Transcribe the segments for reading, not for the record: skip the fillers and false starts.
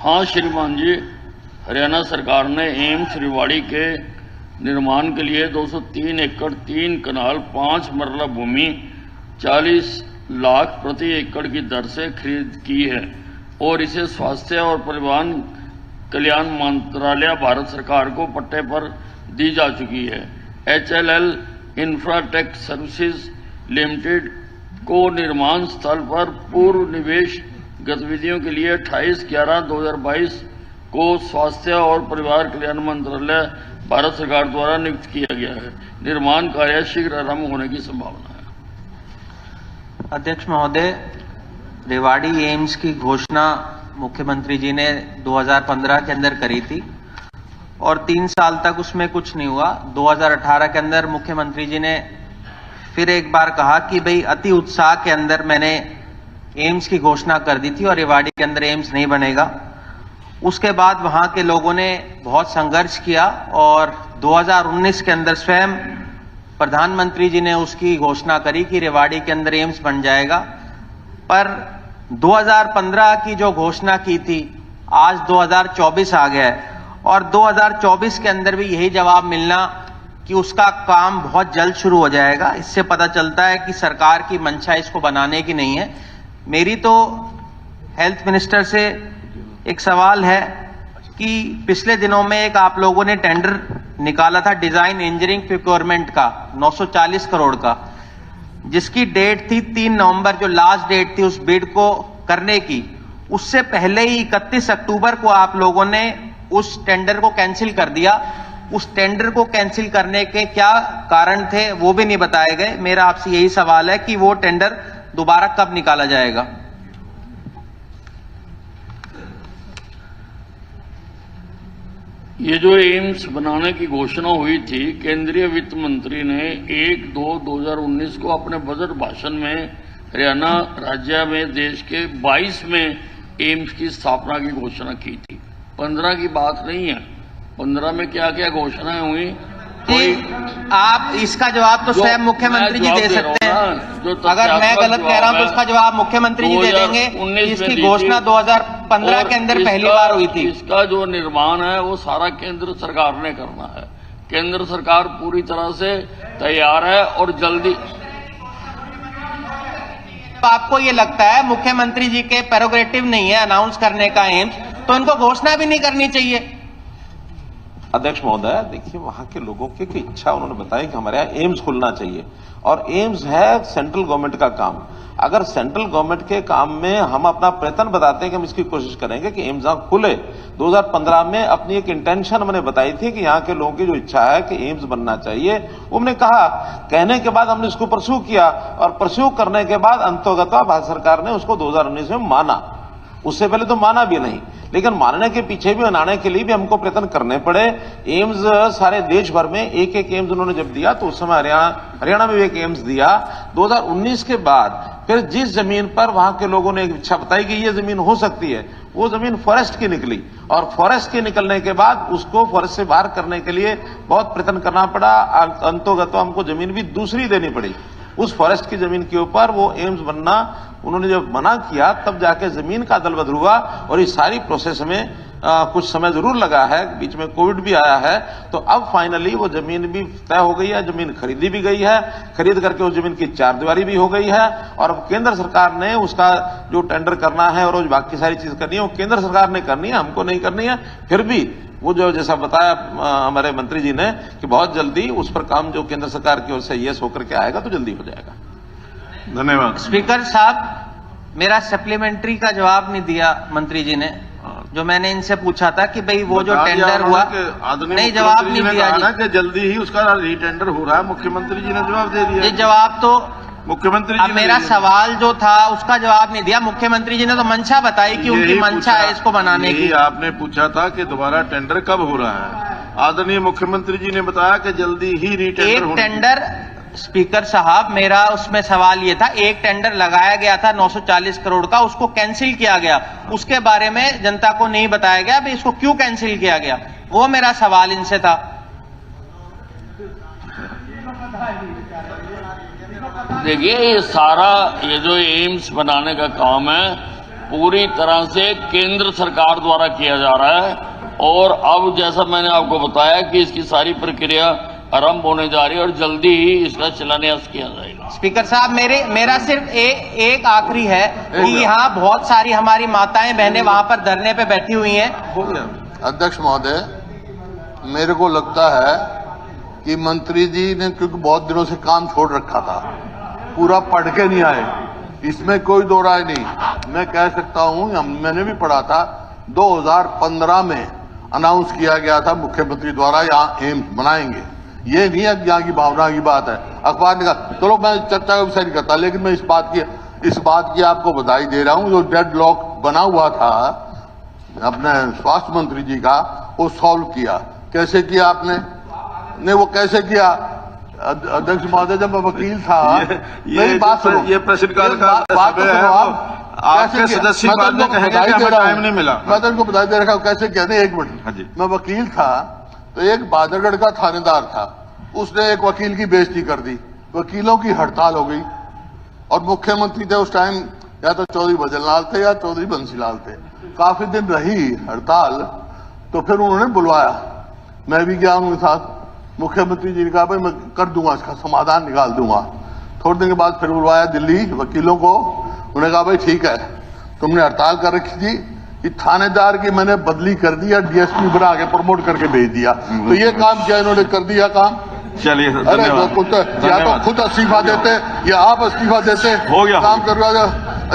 हाँ श्रीमान जी, हरियाणा सरकार ने एम्स रेवाड़ी के निर्माण के लिए 203 एकड़ 3 कनाल 5 मरला भूमि 40 लाख प्रति एकड़ की दर से खरीद की है और इसे स्वास्थ्य और परिवहन कल्याण मंत्रालय भारत सरकार को पट्टे पर दी जा चुकी है। HLL इंफ्राटेक सर्विसेज लिमिटेड को निर्माण स्थल पर पूर्व निवेश गतिविधियों के लिए 28/11/2022 को स्वास्थ्य और परिवार कल्याण मंत्रालय भारत सरकार द्वारा नियुक्त किया गया है। निर्माण कार्य शीघ्र आरंभ होने की संभावना है। अध्यक्ष महोदय, रेवाड़ी एम्स की घोषणा मुख्यमंत्री जी ने 2015 के अंदर करी थी और 3 साल तक उसमें कुछ नहीं हुआ। 2018 के अंदर मुख्यमंत्री जी ने फिर एक बार कहा कि भाई अति उत्साह के अंदर मैंने एम्स की घोषणा कर दी थी और रेवाड़ी के अंदर एम्स नहीं बनेगा। उसके बाद वहां के लोगों ने बहुत संघर्ष किया और 2019 के अंदर स्वयं प्रधानमंत्री जी ने उसकी घोषणा करी कि रेवाड़ी के अंदर एम्स बन जाएगा। पर 2015 की जो घोषणा की थी, आज 2024 आ गया है और 2024 के अंदर भी यही जवाब मिलना कि उसका काम बहुत जल्द शुरू हो जाएगा। इससे पता चलता है कि सरकार की मंशा इसको बनाने की नहीं है। मेरी तो हेल्थ मिनिस्टर से एक सवाल है कि पिछले दिनों में एक आप लोगों ने टेंडर निकाला था डिजाइन इंजीनियरिंग प्रोक्योरमेंट का 940 करोड़ का, जिसकी डेट थी 3 नवंबर, जो लास्ट डेट थी उस बिड को करने की। उससे पहले ही 31 अक्टूबर को आप लोगों ने उस टेंडर को कैंसिल कर दिया। उस टेंडर को कैंसिल करने के क्या कारण थे वो भी नहीं बताए गए। मेरा आपसे यही सवाल है कि वो टेंडर दोबारा कब निकाला जाएगा? ये जो एम्स बनाने की घोषणा हुई थी, केंद्रीय वित्त मंत्री ने 1/2/2019 को अपने बजट भाषण में हरियाणा राज्य में देश के 22वें एम्स की स्थापना की घोषणा की थी। 15 की बात नहीं है। 15 में क्या क्या घोषणाएं हुई, आप इसका जवाब तो स्वयं मुख्यमंत्री जी दे सकते हैं। अगर मैं गलत कह रहा हूं तो उसका जवाब मुख्यमंत्री जी दे देंगे। इसकी घोषणा 2015 के अंदर पहली बार हुई थी। इसका जो निर्माण है वो सारा केंद्र सरकार ने करना है। केंद्र सरकार पूरी तरह से तैयार है और जल्दी। तो आपको ये लगता है मुख्यमंत्री जी के प्रेरोगेटिव नहीं है अनाउंस करने का एम्स, तो इनको घोषणा भी नहीं करनी चाहिए? अध्यक्ष महोदय, देखिए वहां के लोगों की इच्छा उन्होंने बताया कि हमारे यहाँ एम्स खुलना चाहिए और एम्स है सेंट्रल गवर्नमेंट का काम। अगर सेंट्रल गवर्नमेंट के काम में हम अपना प्रयत्न बताते हैं कि हम इसकी कोशिश करेंगे कि एम्स यहाँ खुले। 2015 में अपनी एक इंटेंशन मैंने बताई थी कि यहाँ के लोगों की जो इच्छा है कि एम्स बनना चाहिए, वो हमने कहा। कहने के बाद हमने इसको परस्यू किया और परस्यू करने के बाद अंततः भारत सरकार ने उसको 2019 में माना। उससे पहले तो माना भी नहीं, लेकिन मानने के पीछे भी मनाने के लिए भी हमको प्रयत्न करने पड़े। एम्स सारे देश भर में एक एक एम्स उन्होंने जब दिया तो उस समय हरियाणा में भी एक एम्स दिया। 2019 के बाद फिर जिस जमीन पर वहां के लोगों ने इच्छा बताई कि ये जमीन हो सकती है, वो जमीन फॉरेस्ट की निकली और फॉरेस्ट के निकलने के बाद उसको फॉरेस्ट से बाहर करने के लिए बहुत प्रयत्न करना पड़ा। अंतोगत हमको जमीन भी दूसरी देनी पड़ी। उस फॉरेस्ट की जमीन के ऊपर वो एम्स बनना उन्होंने जब मना किया, तब जाके जमीन का अदल बदल हुआ और इस सारी प्रोसेस में कुछ समय जरूर लगा है, बीच में कोविड भी आया है। तो अब फाइनली वो जमीन भी तय हो गई है, जमीन खरीदी भी गई है, खरीद करके उस जमीन की 4 दीवारी भी हो गई है और अब केंद्र सरकार ने उसका जो टेंडर करना है और बाकी सारी चीज करनी है वो केंद्र सरकार ने करनी है, हमको नहीं करनी है। फिर भी वो जो जैसा बताया हमारे मंत्री जी ने कि बहुत जल्दी उस पर काम जो केंद्र सरकार की ओर से यस होकर के आएगा तो जल्दी हो जाएगा। धन्यवाद। स्पीकर साहब, मेरा सप्लीमेंट्री का जवाब नहीं दिया मंत्री जी ने, जो मैंने इनसे पूछा था कि भाई वो जो टेंडर हुआ, नहीं जवाब नहीं दिया जी। कि जल्दी ही उसका रीटेंडर हो रहा है, मुख्यमंत्री जी ने जवाब दे दिया। ये जवाब तो मुख्यमंत्री जी मेरा सवाल जो था उसका जवाब नहीं दिया। मुख्यमंत्री जी ने तो मंशा बताई कि उनकी मंशा है इसको बनाने की। आपने पूछा था कि दोबारा टेंडर कब हो रहा है, आदरणीय मुख्यमंत्री जी ने बताया कि जल्दी ही रीटेंडर। एक टेंडर, स्पीकर साहब मेरा उसमें सवाल ये था, एक टेंडर लगाया गया था 940 करोड़ का, उसको कैंसिल किया गया, उसके बारे में जनता को नहीं बताया गया भाई इसको क्यों कैंसिल किया गया, वो मेरा सवाल इनसे था। देखिए ये जो एम्स बनाने का काम है पूरी तरह से केंद्र सरकार द्वारा किया जा रहा है। और अब जैसा मैंने आपको बताया कि इसकी सारी प्रक्रिया आरंभ होने जा रही है और जल्दी ही इसका शिलान्यास किया जाएगा। स्पीकर साहब, मेरा सिर्फ एक आखिरी है कि यहाँ बहुत सारी हमारी माताएं बहनें वहां पर धरने पे बैठी हुई हैं। हो गया। अध्यक्ष महोदय, मेरे को लगता है कि मंत्री जी ने, क्योंकि बहुत दिनों से काम छोड़ रखा था, पूरा पढ़ के नहीं आए, इसमें कोई दो राय नहीं। मैं कह सकता हूं, मैंने भी पढ़ा था, 2015 में अनाउंस किया गया था मुख्यमंत्री द्वारा यहाँ एम्स बनाएंगे। ये नहीं है यहाँ की भावना की बात है, अखबार ने कहा। चलो मैं चर्चा का विषय नहीं करता, लेकिन मैं इस बात की आपको बधाई दे रहा हूं। जो डेड लॉक बना हुआ था अपने स्वास्थ्य मंत्री जी का, वो सॉल्व किया। कैसे किया आपने? नहीं, वो कैसे किया? अध्यक्ष महोदय, जब मैं वकील था, मेरी बात सुनो, ये प्रश्नकाल का बात समय है, आपके सदस्य बाद में कहेंगे कि हमें टाइम नहीं मिला। मैं तो इनको बधाई दे रखा हूं। कैसे कहते हैं, एक मिनट। मैं वकील था तो एक बादरगढ़ का थानेदार था, उसने एक वकील की बेइज्जती कर दी, वकीलों की हड़ताल हो गई और मुख्यमंत्री थे उस टाइम, या तो चौधरी भजनलाल थे या चौधरी बंसीलाल थे। काफी दिन रही हड़ताल, तो फिर उन्होंने बुलवाया, मैं भी गया उनके साथ। मुख्यमंत्री जी ने कहा भाई मैं कर दूंगा, इसका समाधान निकाल दूंगा। थोड़े दिन के बाद फिर बुलवाया दिल्ली वकीलों को, उन्होंने कहा भाई ठीक है, तुमने हड़ताल कर रखी थी, कि थानेदार की मैंने बदली कर दी, डीएसपी बना के प्रमोट करके भेज दिया। तो ये काम क्या इन्होंने कर दिया काम? चलिए, अरे या तो खुद इस्तीफा देते या आप इस्तीफा देते, हो गया काम करवा।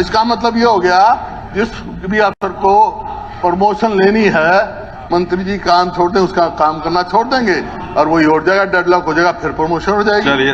इसका मतलब ये हो गया, जिस भी अफसर को प्रमोशन लेनी है, मंत्री जी काम छोड़ दें, उसका काम करना छोड़ देंगे और वही हो जाएगा, डेडलॉक हो जाएगा, फिर प्रमोशन हो जाएगी।